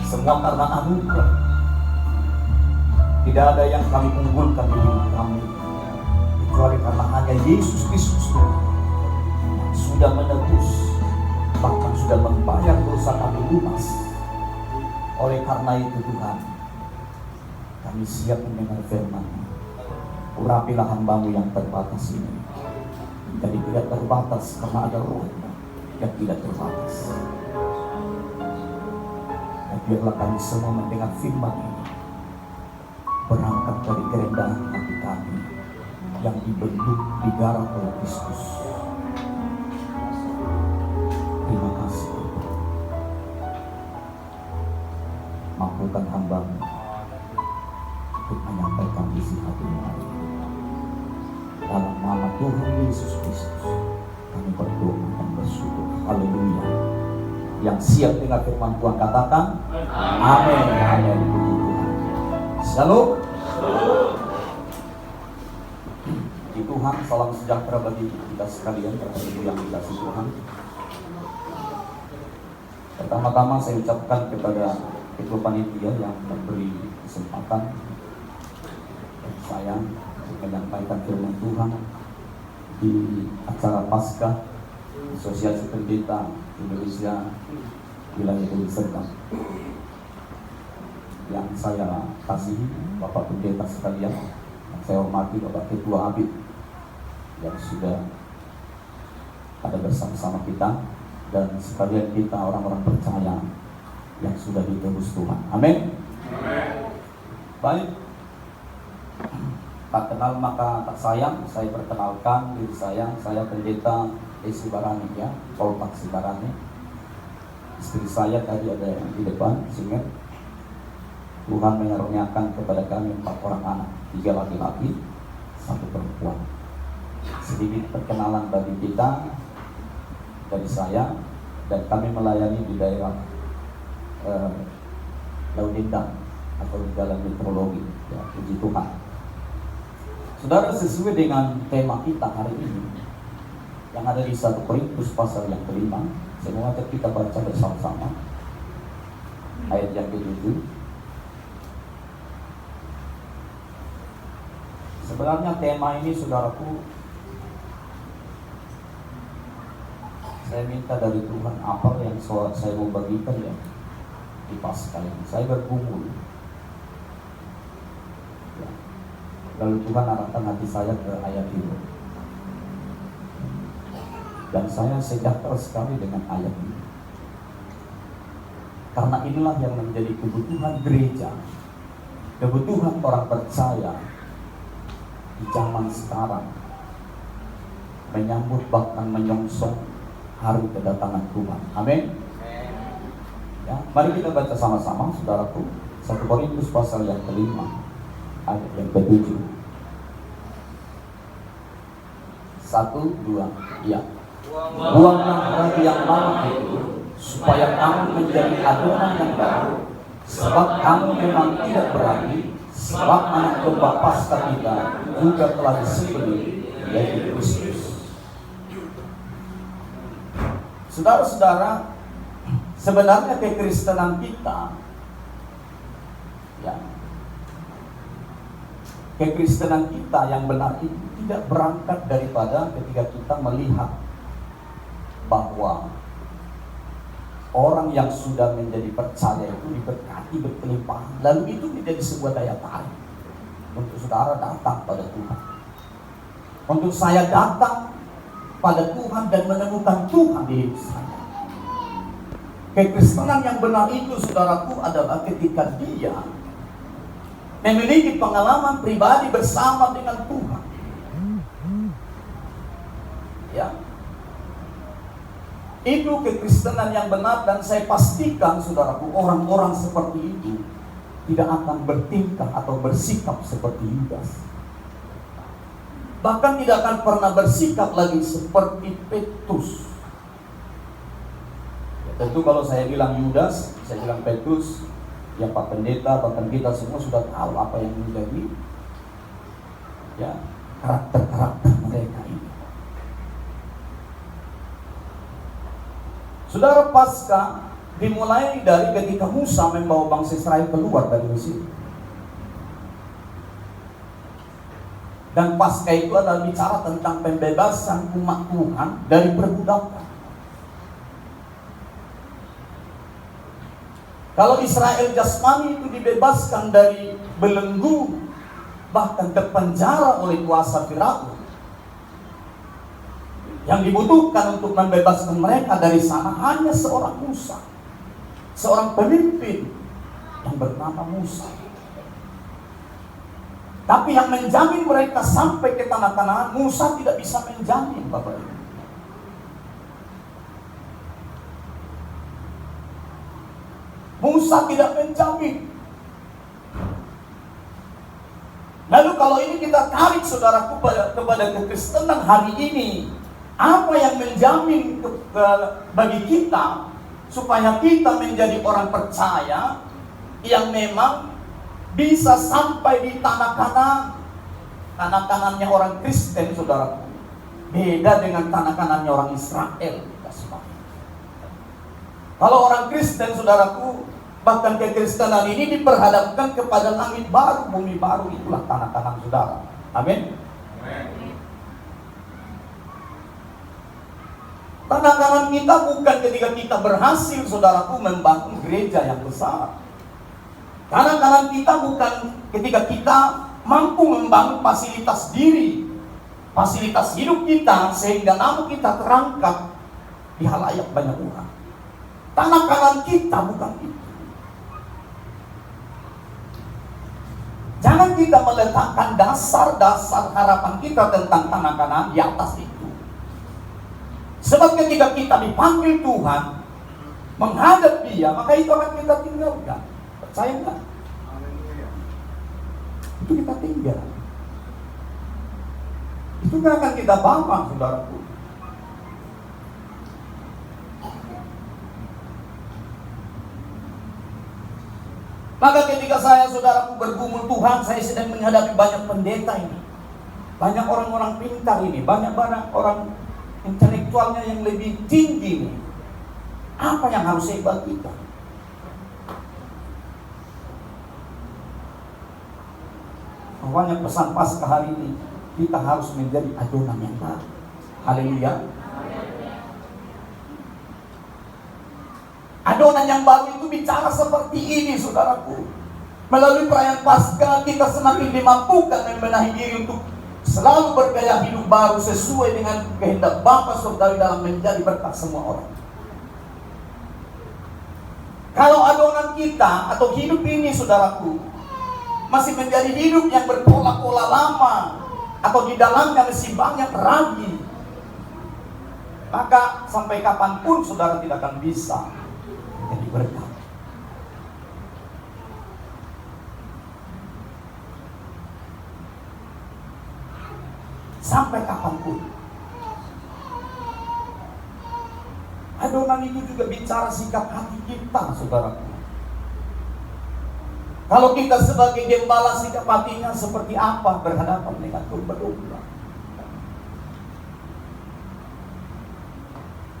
Semua karena anugerah. Tidak ada yang kami unggulkan di hidup kami, kecuali karena hanya Yesus Kristus Tuhan yang sudah menebus, bahkan sudah membayar dosa kami lunas. Oleh karena itu Tuhan, kami siap mendengar firman-Mu. Urapilah hamba-Mu yang terbatas ini, jadi tidak terbatas karena ada Roh-Mu yang tidak terbatas. Dan biarlah kami semua mendengar firman ini, berangkat dari kerendahan hati kami yang dibentuk, digarap oleh Kristus. Terima kasih. Mampukan hamba-Mu untuk menyampaikan isi hati-Mu hari ini. Dalam nama Tuhan Yesus Kristus kami berdoa dan bersyukur. Haleluya. Yang siap dengar firman Tuhan katakan amin. Amin. Puji Tuhan. Shalom. Puji Tuhan, salam sejahtera bagi kita sekalian, Bapak Ibu yang dikasihi Tuhan. Pertama-tama saya ucapkan kepada Ketua Panitia yang memberi kesempatan bagi saya untuk menyampaikan firman Tuhan di acara Paskah Asosiasi Pendeta Indonesia Wilayah Deli Serdang. Yang saya kasihi Bapak Pendeta sekalian, yang saya hormati Bapak Ketua Habib yang sudah ada bersama-sama kita, dan sekalian kita orang-orang percaya yang sudah ditebus Tuhan. Amin. Baik, tak kenal maka tak sayang. Saya perkenalkan diri saya Pendeta Esi Barani, ya, Polpak Sibarani. Istri saya tadi ada yang di depan, Singer. Tuhan mengaruniakan kepada kami 4 orang anak, 3 laki-laki, 1 perempuan. Sedikit perkenalan bagi kita dari saya, dan kami melayani di daerah Laudindang atau di Jalan Meteorologi, ya, puji Tuhan. Saudara, sesuai dengan tema kita hari ini yang ada di 1 Korintus pasal yang ke-5, saya mengajak kita baca bersama-sama ayat yang ke-7. Sebenarnya tema ini, saudaraku, saya minta dari Tuhan apa yang saya mau bagikan ya di Paskah ini. Saya bergumul, ya. Lalu Tuhan arahkan hati saya ke ayat itu, dan saya sejahtera sekali dengan ayat ini, karena inilah yang menjadi kebutuhan gereja, kebutuhan orang percaya di zaman sekarang, menyambut bahkan menyongsong hari kedatangan Tuhan. Amin. Ya, mari kita baca sama-sama, saudaraku, 1 Korintus pasal yang ke-5 ayat yang ke-7. 1, 2, ya. Buanglah ragi yang lama itu, supaya kamu menjadi adonan yang baru, sebab kamu memang tidak berani, sebab anak domba Paskah kita juga telah disembelih, yaitu Kristus. Saudara-saudara, sebenarnya kekristenan kita, ya, kekristenan kita yang benar itu tidak berangkat daripada ketika kita melihat bahwa orang yang sudah menjadi percaya itu diberkati berkelimpahan, lalu itu menjadi sebuah daya tarik untuk saudara datang pada Tuhan, untuk saya datang pada Tuhan dan menemukan Tuhan di hidup saya. Kekristenan yang benar itu, saudaraku, adalah ketika dia memiliki pengalaman pribadi bersama dengan Tuhan, ya. Itu kekristenan yang benar, dan saya pastikan, saudaraku, orang-orang seperti itu tidak akan bertingkah atau bersikap seperti Yudas. Bahkan tidak akan pernah bersikap lagi seperti Petrus. Ya, tentu kalau saya bilang Yudas, saya bilang Petrus, ya Pak Pendeta, bahkan kita semua sudah tahu apa yang menjadi, ya, karakter-karakter mereka ini. Saudara, Paskah dimulai dari ketika Musa membawa bangsa Israel keluar dari Mesir. Dan pasca itu adalah bicara tentang pembebasan umat Tuhan dari perbudakan. Kalau Israel jasmani itu dibebaskan dari belenggu, bahkan terpenjara oleh kuasa Firaun, yang dibutuhkan untuk membebaskan mereka dari sana hanya seorang Musa, seorang pemimpin yang bernama Musa. Tapi yang menjamin mereka sampai ke tanah Kanaan, Musa tidak bisa menjamin, Bapak Ibu. Musa tidak menjamin. Lalu kalau ini kita tarik, saudaraku, kepada kekristenan hari ini, apa yang menjamin bagi kita supaya kita menjadi orang percaya yang memang bisa sampai di tanah Kanaan? Tanah Kanaannya orang Kristen, saudaraku, beda dengan tanah Kanaannya orang Israel. Kalau orang Kristen, saudaraku, bahkan kekristenan ini diperhadapkan kepada langit baru, bumi baru, itulah tanah Kanaan saudara. Amin. Tanah Kanaan kita bukan ketika kita berhasil, saudaraku, membangun gereja yang besar. Tanah Kanaan kita bukan ketika kita mampu membangun fasilitas diri, fasilitas hidup kita, sehingga nama kita terangkat di halayak banyak orang. Tanah Kanaan kita bukan itu. Jangan kita meletakkan dasar-dasar harapan kita tentang tanah Kanaan di atas itu. Sebab ketika kita dipanggil Tuhan menghadap Dia, maka itu akan kita tinggalkan. Percaya enggak? Itu kita tinggal. Itu enggak akan kita bawa, saudaraku. Maka ketika saya, saudaraku, bergumul Tuhan, saya sedang menghadapi banyak pendeta ini, banyak orang-orang pintar ini, banyak orang intelektualnya yang lebih tinggi ini. Apa yang harus saya bagikan? Makanya pesan Paskah hari ini, kita harus menjadi adonan yang baru. Haleluya. Adonan yang baru itu bicara seperti ini, saudaraku. Melalui perayaan Paskah kita semakin dimampukan membenahi diri untuk selalu bergaya hidup baru sesuai dengan kehendak Bapa Surgawi dalam menjadi berkat semua orang. Kalau adonan kita atau hidup ini, saudaraku, masih menjadi hidup yang berpola-pola lama, atau di dalamnya masih banyak ragi, maka sampai kapanpun saudara tidak akan bisa menjadi berkat. Sampai kapanpun. Adonan itu juga bicara sikap hati kita, saudaraku. Kalau kita sebagai gembala, sikap hatinya seperti apa berhadapan dengan domba-domba?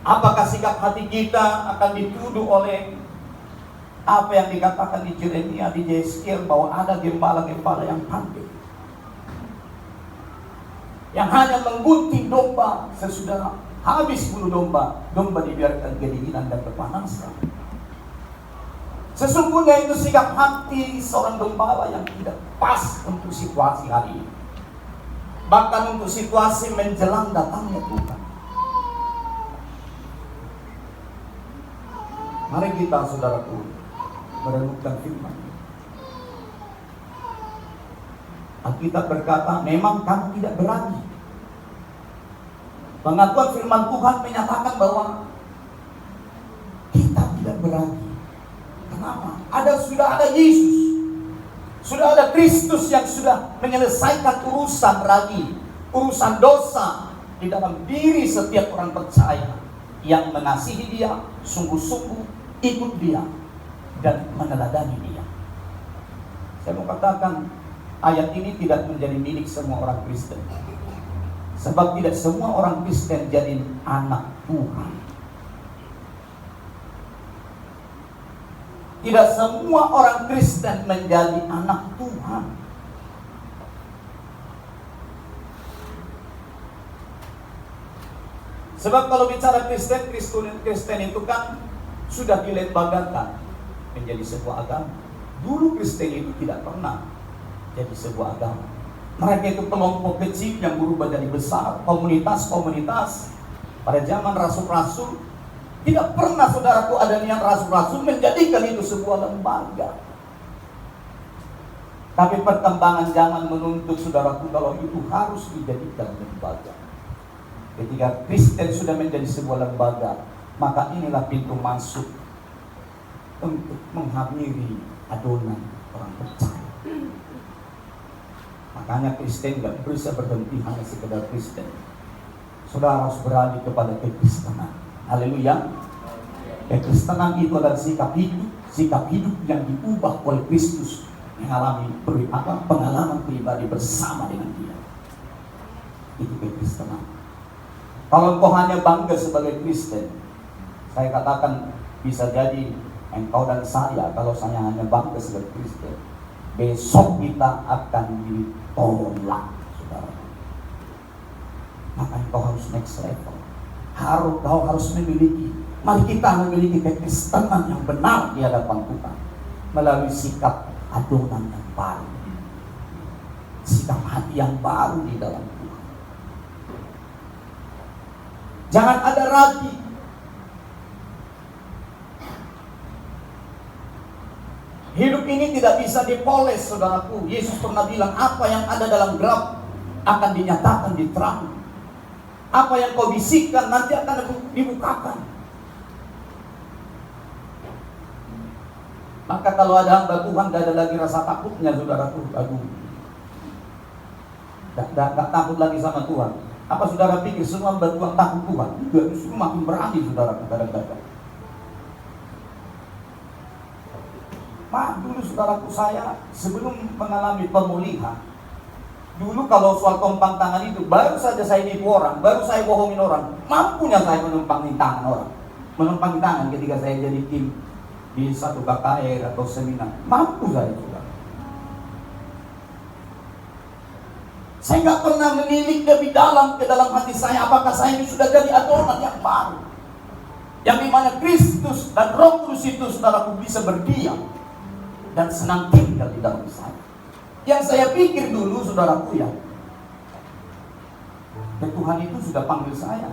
Apakah sikap hati kita akan dituduh oleh apa yang dikatakan di Yeremia, di Yeskiel, bahwa ada gembala-gembala yang pandai, yang hanya menggunting domba sesudah habis bunuh domba, domba dibiarkan kedinginan dan kepanasan. Sesungguhnya itu sikap hati seorang gembala yang tidak pas untuk situasi hari ini, bahkan untuk situasi menjelang datangnya Tuhan. Mari kita, saudaraku, merenungkan firman. Alkitab berkata, memang kamu tidak berani. Pengakuan firman Tuhan menyatakan bahwa kita tidak berani. Kenapa? Sudah ada Yesus, sudah ada Kristus yang sudah menyelesaikan urusan ragi, urusan dosa di dalam diri setiap orang percaya yang mengasihi Dia, sungguh-sungguh ikut Dia dan meneladani Dia. Saya mau katakan, ayat ini tidak menjadi milik semua orang Kristen, sebab tidak semua orang Kristen jadi anak Tuhan. Tidak semua orang Kristen menjadi anak Tuhan. Sebab kalau bicara Kristen itu kan sudah dilembagakan menjadi sebuah agama. Dulu Kristen itu tidak pernah jadi sebuah agama. Mereka itu kelompok kecil yang berubah jadi besar, komunitas-komunitas. Pada zaman rasul-rasul, tidak pernah saudaraku ada niat rasul-rasul menjadikan itu sebuah lembaga. Tapi perkembangan zaman menuntut saudaraku kalau itu harus dijadikan lembaga. Ketika Kristen sudah menjadi sebuah lembaga, maka inilah pintu masuk untuk menghampiri adonan orang percaya. Makanya Kristen tidak bisa berhenti hanya sekedar Kristen. Saudara harus beralih kepada kekristenan. Haleluya. Kekristenan itu adalah sikap hidup yang diubah oleh Kristus, mengalami pengalaman pribadi bersama dengan Dia. Itu kekristenan. Kalau engkau hanya bangga sebagai Kristen, saya katakan bisa jadi engkau dan saya, kalau saya hanya bangga sebagai Kristen, besok kita akan ditolak, saudara. Maka engkau harus next level. Kau harus memiliki. Mari kita memiliki kekristenan yang benar di hadapan Tuhan melalui sikap adonan yang baru, sikap hati yang baru di dalam Tuhan. Jangan ada ragu. Hidup ini tidak bisa dipoles, saudaraku. Yesus pernah bilang, apa yang ada dalam gelap akan dinyatakan di terang. Apa yang kau bisikkan nanti akan dibukakan. Maka kalau ada hamba Tuhan, tidak ada lagi rasa takutnya, saudaraku. Tidak takut lagi sama Tuhan. Apa saudara pikir semua hamba Tuhan takut Tuhan? Juga justru makin berani, saudaraku, kadang-kadang. Dulu saudaraku, saya sebelum mengalami pemulihan, dulu kalau soal tumpang tangan itu, baru saja saya nipu orang, baru saya bohongin orang, mampunya saya menumpangi tangan orang. Menumpangi tangan ketika saya jadi tim di satu KKR atau seminar, mampu saya juga. Saya nggak pernah menilik lebih dalam ke dalam hati saya, apakah saya ini sudah jadi adonan yang baru, yang dimana Kristus dan Roh Kudus itu saudaraku bisa berdiam dan senang tinggal di dalam saya. Yang saya pikir dulu, saudaraku, ya Tuhan itu sudah panggil saya,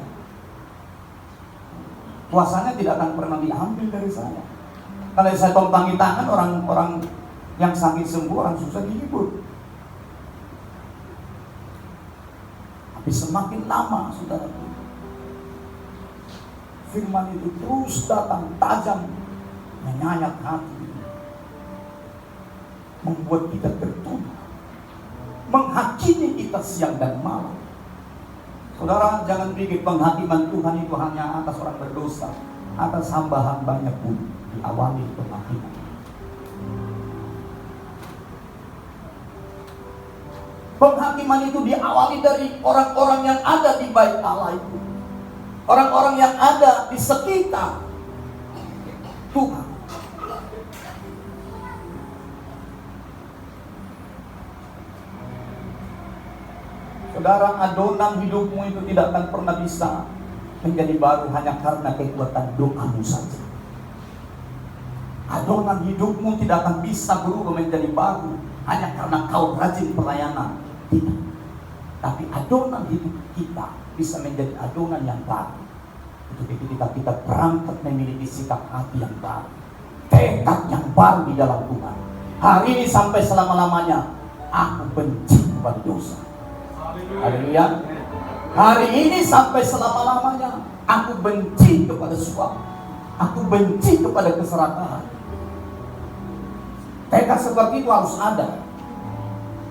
kuasanya tidak akan pernah diambil dari saya. Kalau saya tumpangi tangan, orang-orang yang sakit sembuh, orang susah dihibur. Tapi semakin lama, saudaraku, firman itu terus datang tajam, menyayat hati, membuat kita tertuduh, menghakimi kita siang dan malam. Saudara, jangan pikir penghakiman Tuhan itu hanya atas orang berdosa, atas hamba-hambanya pun diawali penghakiman. Penghakiman itu diawali dari orang-orang yang ada di bait Allah itu, orang-orang yang ada di sekitar Tuhan. Saudara, adonan hidupmu itu tidak akan pernah bisa menjadi baru hanya karena kekuatan doamu saja. Adonan hidupmu tidak akan bisa berubah menjadi baru hanya karena kau rajin pelayanan. Tidak. Tapi adonan hidup kita bisa menjadi adonan yang baru itu ketika kita berangkat memiliki sikap hati yang baru, tekad yang baru di dalam Tuhan. Hari ini sampai selama-lamanya aku benci kepada dosa. Haleluya. Hari ini sampai selama-lamanya aku benci kepada suap, aku benci kepada keserakahan. Tekad seperti itu harus ada.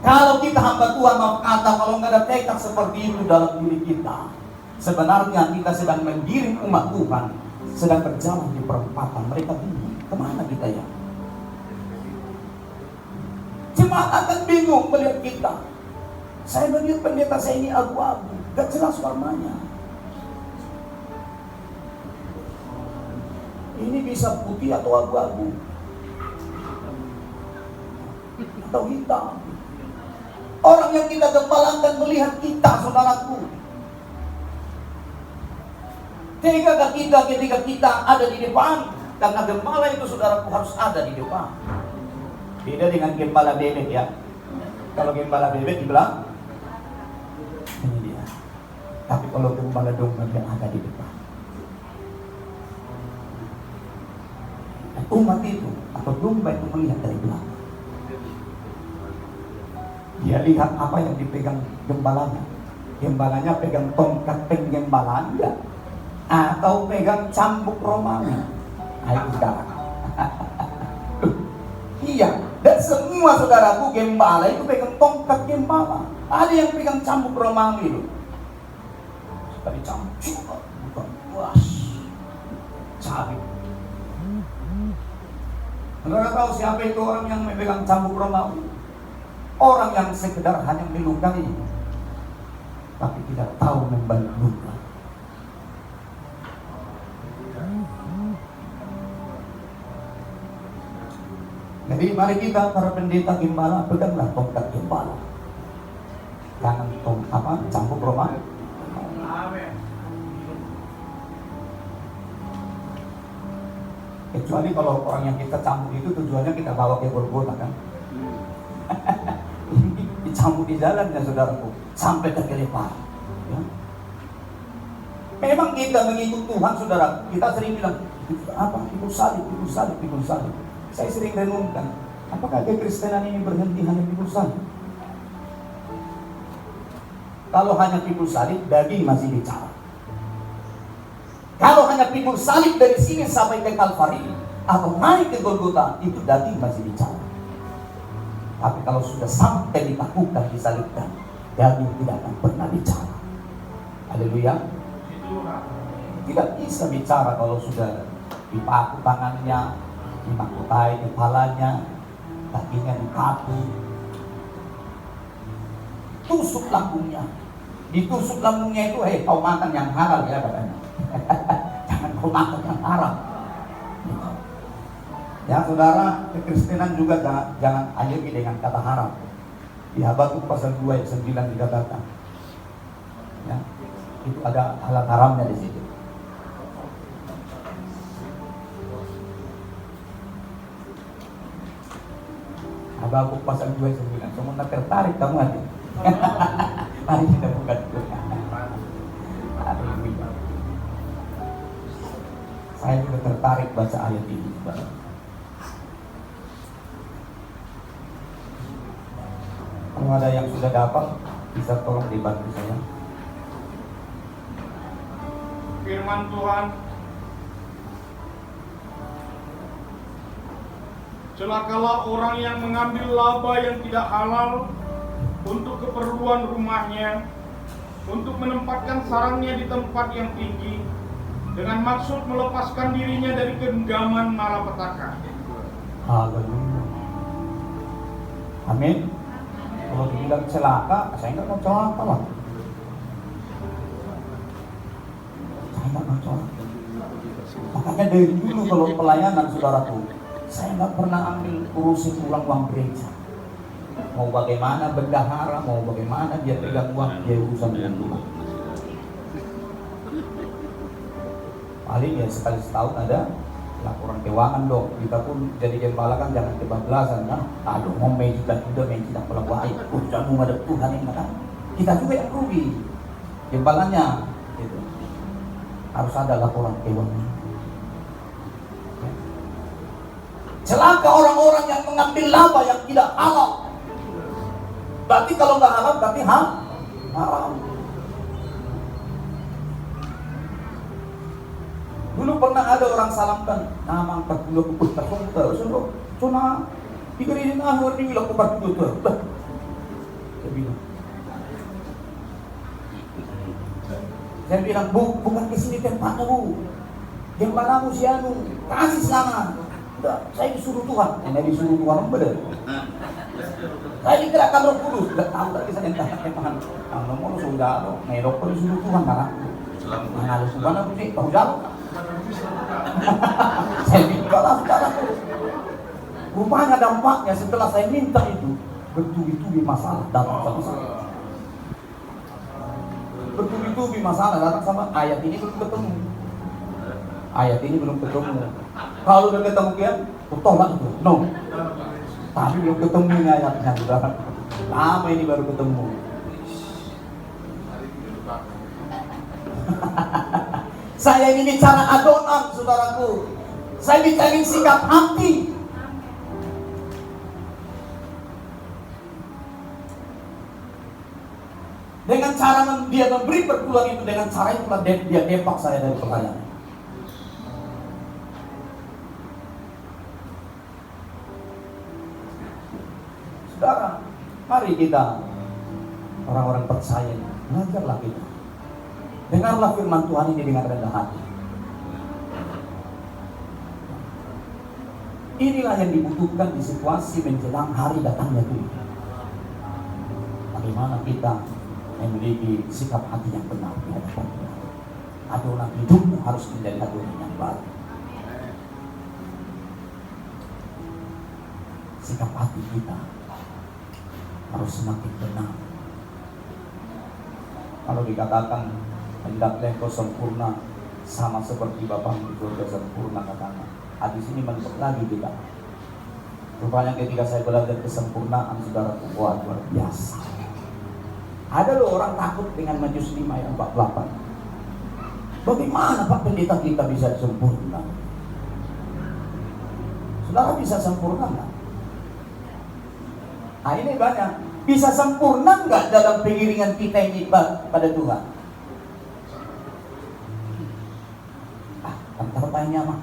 Kalau kita hamba Tuhan, maaf kata, kalau nggak ada tekad seperti itu dalam diri kita, sebenarnya kita sedang mengiring umat Tuhan, sedang berjalan di perempatan. Mereka bingung, kemana kita ya? Jemaat akan bingung melihat kita. Saya melihat pendeta saya ini abu-abu, gak jelas warnanya. Ini bisa putih atau abu-abu. atau hitam. Orang yang kita gembalakan melihat kita, saudaraku. Tegakkah kita ketika kita ada di depan? Karena gembala itu, saudaraku, harus ada di depan. Beda dengan gembala bebek ya. Kalau gembala bebek dibilang ini dia. Tapi kalau gembala domba yang ada di depan. Dan umat itu atau domba itu melihat dari belakang. Dia lihat apa yang dipegang gembalanya. Gembalanya pegang tongkat penggembala enggak? Atau pegang cambuk Romawi. Ayo sekarang. Iya, dan semua saudaraku gembala itu pegang tongkat gembala. Ada yang pegang cambuk Romawi itu. Tadi cambuk bukan puas. Cabik. Saudara tahu siapa itu orang yang memegang cambuk Romawi? Orang yang sekedar hanya melukai, tapi tidak tahu membalik luka. Jadi mari kita para pendeta gembala peganglah tongkat gembala. Jangan cambuk Romawi. Kecuali kalau orang yang kita cambuk itu tujuannya kita bawa ke Golgota kan. Dicambuk di jalannya saudaraku sampai tergelepar ya. Memang kita mengikut Tuhan saudara. Kita sering bilang pikul salib. Saya sering renungkan, apakah kekristenan ini berhenti hanya pikul salib? Kalau hanya pikul salib, daging masih bicara. Kalau hanya pikul salib dari sini sampai ke Kalvari atau naik ke Golgota, itu daging masih bicara. Tapi kalau sudah sampai ditakukan, disalibkan, daging tidak akan pernah bicara. Haleluya. Tidak bisa bicara kalau sudah dipaku tangannya, dimahkotai kepalanya, kakinya dipaku, tusuk lambungnya. Ditusuk lambungnya itu, kau makan yang halal ya katanya. Jangan kau makan yang haram. Ya saudara, kekristenan juga jangan ayogi dengan kata haram. Di Habakuk pasal 2 ayat 9 dikatakan, ya, itu ada halal haramnya di situ. Habakuk pasal 2 ayat 9. Semua tertarik kamu hati. Mari kita buka dulu. Saya juga tertarik baca ayat ini. Kalau ada yang sudah dapat, bisa tolong dibantu saya. Firman Tuhan, celakalah orang yang mengambil laba yang tidak halal untuk keperluan rumahnya, untuk menempatkan sarangnya di tempat yang tinggi, dengan maksud melepaskan dirinya dari genggaman malapetaka. Haleluya. Amin. Kalau dibilang celaka, saya nggak mau celaka lah. Saya nggak mau celaka. Makanya dari dulu kalau pelayanan saudaraku, saya nggak pernah ambil urusin uang gereja. Mau bagaimana bendahara, mau bagaimana dia pegang uang, dia urusan dengan Tuhan. Paling ya sekali setahun ada laporan keuangan dong. Kita pun jadi gembala kan jangan kebablasan kan. Aduh mau main juga tidak pelawai. Jangan menghadap Tuhan ini kan. Kita juga yang rugi. Gembalanya gitu. Harus ada laporan keuangan. Celaka orang-orang yang mengambil laba yang tidak halal. Berarti kalau nggak halal berarti haram. Dulu pernah ada orang salamkan nama 40 pupus tersebut, cuma dikiriin ahur di wilayah 40 tu. Saya bilang, Bu, bukan kesini tempatnya Bu. Gembalamu si anu, kasih sana. Udah, saya disuruh Tuhan. Yang disuruh Tuhan benar. Saya digerakkan Roh Kudus. Tidak tahu lagi saya entah-entahan. Kalau mau sudah merok pun disuruh Tuhan karena mana lu subhanahu sih tahu jalan. Saya bilang saudaraku. Rupanya dampaknya setelah saya minta itu, bertubi-tubi masalah datang sama saya. Bertubi-tubi masalah datang sama ayat ini belum ketemu. Ayat ini belum ketemu. Kalau udah ketemu kian, tobat itu. No. Tapi belum ketemu ini ayatnya, saudara. Lama ini baru ketemu. Saya ini bicara adonan, saudaraku. Saya bicara sikap hati. Dengan cara dia memberi perpuluhan itu, dengan cara itulah dia depak saya dari pelayanan. Saudara, mari kita orang-orang percaya, belajarlah kita. Dengarlah firman Tuhan ini dengan rendah hati. Inilah yang dibutuhkan di situasi menjelang hari datangnya Tuhan. Bagaimana kita memiliki sikap hati yang benar di hadapan Tuhan. Adonan hidupmu harus menjadi adonan yang baik. Sikap hati kita harus semakin benar. Kalau dikatakan hendaklah engkau sempurna sama seperti Bapamu di surga sempurna, katanya. Hadis ini menurut lagi kita. Rupanya ketika saya belajar kesempurnaan, saudara, luar biasa. Ada loh orang takut dengan Matius 5 ayat 48. Bagaimana Pak pendeta kita bisa sempurna? Saudara bisa sempurna nggak? Nah ini banyak. Bisa sempurna nggak dalam pengiringan kita ini pada Tuhan? Pertanyaannya mah.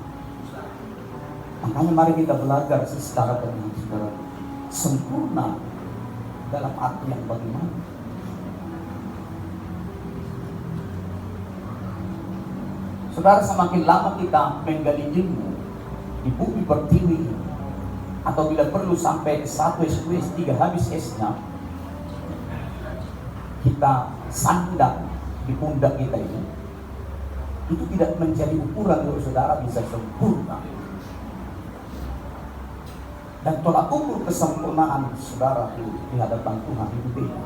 Makanya mari kita belajar secara benar, saudara. Sempurna dalam arti yang bagaimana? Saudara, semakin lama kita menggali ilmu di bumi pertiwi, atau bila perlu sampai 1 S2 S3 habis S-nya, kita sandang di pundak kita ini, itu tidak menjadi ukuran untuk saudara bisa sempurna. Dan tolak ukur kesempurnaan saudara di hadapan Tuhan itu beda.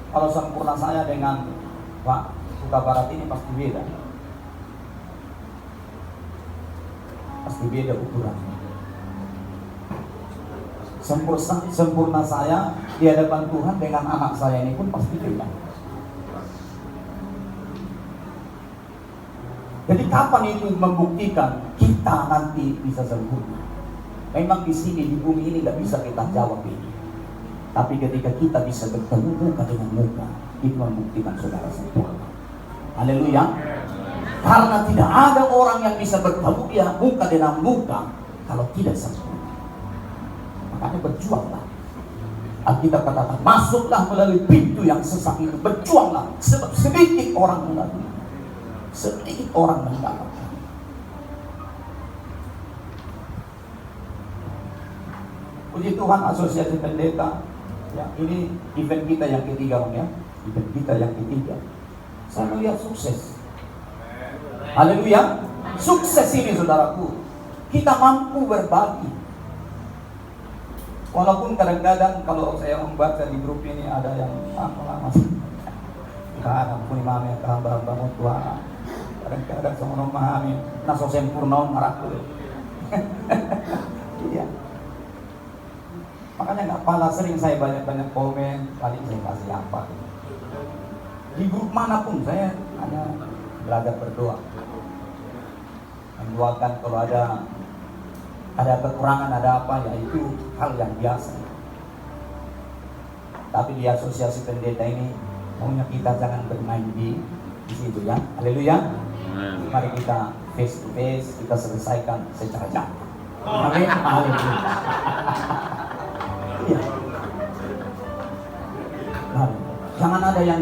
Kalau sempurna saya dengan Pak Suka Barat ini pasti beda. Pasti beda ukurannya. Sempurna saya di hadapan Tuhan dengan anak saya ini pun pasti beda. Jadi kapan itu membuktikan kita nanti bisa sempurna? Memang di sini di bumi ini nggak bisa kita jawab ini. Tapi ketika kita bisa bertemu muka dengan muka, itu membuktikan saudara sempurna. Haleluya. Karena tidak ada orang yang bisa bertemu dia muka dengan muka kalau tidak sempurna. Makanya berjuanglah. Alkitab katakan, masuklah melalui pintu yang sesak itu, berjuanglah, sebab sedikit orang melalui. Sedikit orang mendapatkan. Puji Tuhan, Asosiasi Pendeta, ya, ini event kita yang ketiga, Om, ya. Event kita yang ketiga. Saya melihat sukses. Haleluya. Sukses ini, saudaraku. Kita mampu berbagi. Walaupun kadang-kadang kalau saya membaca di grup ini ada yang lama-lama. Kita ampuni mami hamba-hamba Tuhan. Kadang-kadang sama memahami naso sempurna ngaraku. Iya. Makanya nggak pala sering saya banyak-banyak komen, paling saya kasih apa. Di grup manapun saya hanya belajar berdoa. Mendoakan kalau ada kekurangan, ada apa, ya itu hal yang biasa. Tapi di Asosiasi Pendeta ini maunya kita jangan bermain di situ, ya. Haleluya. Mari kita face to face, kita selesaikan secara jantan. Amin. Haleluya. Iya. Nah, jangan ada yang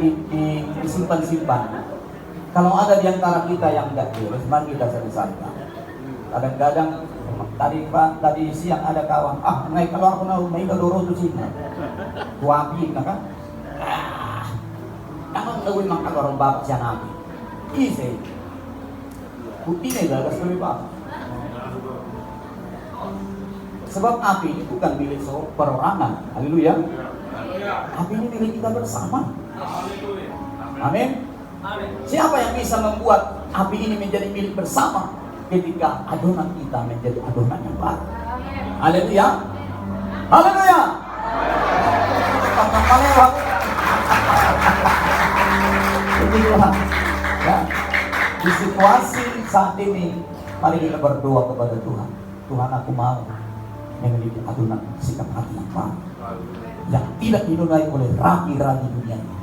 disimpan-simpan. Kalau ada di antara kita yang enggak beres, mari kita selesaikan. Kadang-kadang tadi siang ada kawan, naik keluar may kaloro to sini. Kuapi na kan? Naman gawin mang kalorong bapak siya namin. Easy. Buktinya gagas sebagai Bapak. Sebab api ini bukan milik perorangan. Haleluya. Api ini milik kita bersama. Amin. Siapa yang bisa membuat api ini menjadi milik bersama ketika adonan kita menjadi adonan yang baru? Haleluya. Haleluya. Begitulah. Ya. Di situasi saat ini, mari kita berdoa kepada Tuhan. Tuhan, aku mau memiliki adonan sikap hati yang baru, yang tidak dinodai oleh ragi-ragi dunia ini,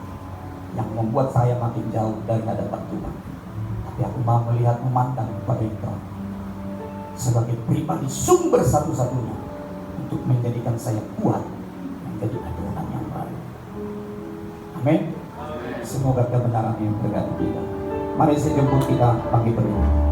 yang membuat saya makin jauh dari hadapan Tuhan. Tapi aku mau melihat, memandang kepada Engkau sebagai pribadi sumber satu-satunya untuk menjadikan saya kuat menjadi adonan yang baru. Amin. Semoga kebenaran yang berkati kita. Mari saya jemput kita pagi berdoa.